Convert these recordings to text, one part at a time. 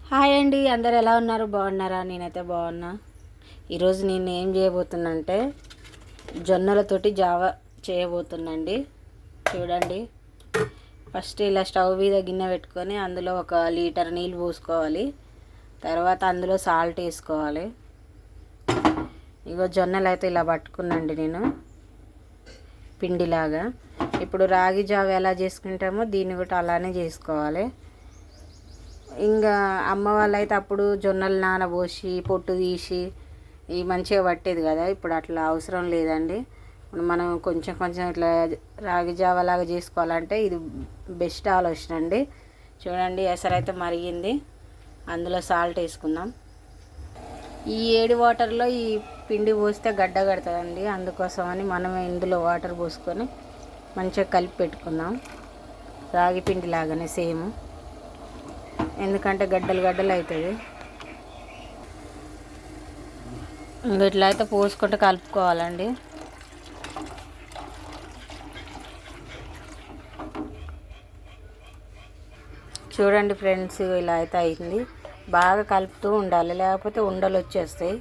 Hi అండి, అందరు ఎలా ఉన్నారు? బాగున్నారా? నేనైతే బాగున్నా. ఈరోజు నేను ఏం చేయబోతున్నా అంటే జొన్నలతోటి జావ చేయబోతున్నాండి. చూడండి, ఫస్ట్ ఇలా స్టవ్ మీద గిన్నె పెట్టుకొని అందులో 1 లీటర్ నీళ్ళు పోసుకోవాలి. తర్వాత అందులో సాల్ట్ వేసుకోవాలి. ఇగో జొన్నలు అయితే ఇలా పట్టుకున్నాండి నేను పిండిలాగా. ఇప్పుడు రాగి జావ ఎలా చేసుకుంటామో దీన్ని కూడా అలానే చేసుకోవాలి. ఇంకా అమ్మ వాళ్ళు అయితే అప్పుడు జొన్నలు నానబోసి పొట్టు తీసి ఇవి మంచిగా పట్టేది కదా. ఇప్పుడు అట్లా అవసరం లేదండి. మనం కొంచెం కొంచెం ఇట్లా రాగి జావలాగా చేసుకోవాలంటే ఇది బెస్ట్ ఆలోచన అండి. చూడండి, ఎసరైతే మరిగింది. అందులో సాల్ట్ వేసుకుందాం. ఈ 7 వాటర్లో ఈ పిండి పోస్తే గడ్డ కడుతుందండి. అందుకోసమని మనం ఇందులో వాటర్ పోసుకొని మంచిగా కలిపి పెట్టుకుందాం. రాగి పిండి లాగానే సేమ్, ఎందుకంటే గడ్డలు గడ్డలు అవుతుంది. ఇట్లా అయితే పోసుకుంటూ కలుపుకోవాలండి. చూడండి ఫ్రెండ్స్, ఇలా అయితే అయింది. బాగా కలుపుతూ ఉండాలి, లేకపోతే ఉండలు వచ్చేస్తాయి.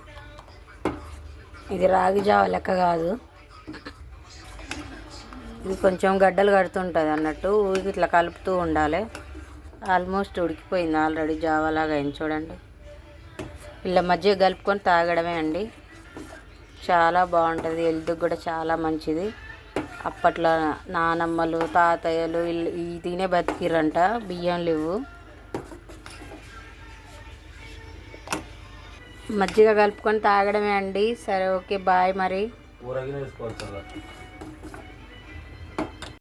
ఇది రాగి జావ లెక్క కాదు, ఇది కొంచెం గడ్డలు కడుతుంటుంది అన్నట్టు. ఇట్లా కలుపుతూ ఉండాలి. ఆల్మోస్ట్ ఉడికిపోయింది, ఆల్రెడీ జావలాగా అయింది. చూడండి, ఇలా మధ్య కలుపుకొని తాగడమే అండి. చాలా బాగుంటుంది, హెల్త్కి కూడా చాలా మంచిది. అప్పట్లో నానమ్మలు తాతయ్యలు ఇది తినే బతికిరంట, బియ్యం లేవు. మజ్జిగ కలుపుకొని తాగడమే అండి. సరే, ఓకే, బాయ్. మరి